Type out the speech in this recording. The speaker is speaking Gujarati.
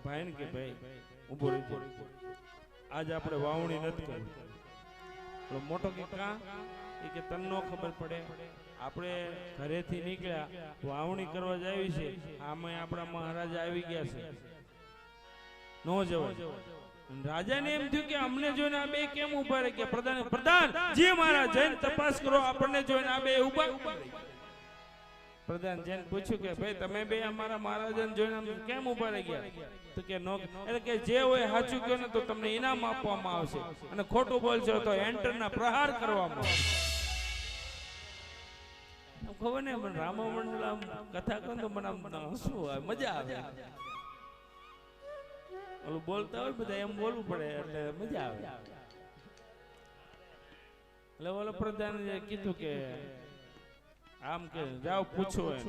ભાઈ ને કે ભાઈ ઉભો રહી આજ આપણે વાવણી નથી કરી. તો મોટો કે કા એ કે તને નો ખબર પડે આપણે ઘરેથી નીકળ્યા વાવણી કરવા જ આવી છે આમાં આપણા મહારાજ આવી ગયા છે નો જવાય. રાજાને એમ થયું કે અમને જોઈને આ બે કેમ ઉભા રહી ગયા. પ્રધાન જી મહારાજ જઈને તપાસ કરો આપણને જોઈને આ બે ઉભા. પ્રધાન જઈને પૂછ્યું કે ભાઈ તમે બે અમારા મહારાજાને જોઈને કેમ ઉભા રહી ગયા. તો કે નો એટલે કે જે હોય સાચું કહો ને તો તમને ઇનામ આપવામાં આવશે અને ખોટું બોલશો તો એન્ટરના પ્રહાર કરવામાં આવશે. ખબર ને મને રામા મંડળ આમ કથા કહો તો મને આમ હસવું આવે મજા આવે. ઓલું બોલતા હોય બધા એમ બોલવું પડે એટલે મજા આવે. એટલે ઓલો પ્રધાન કીધું કે આમ કે જાઓ પૂછો એમ.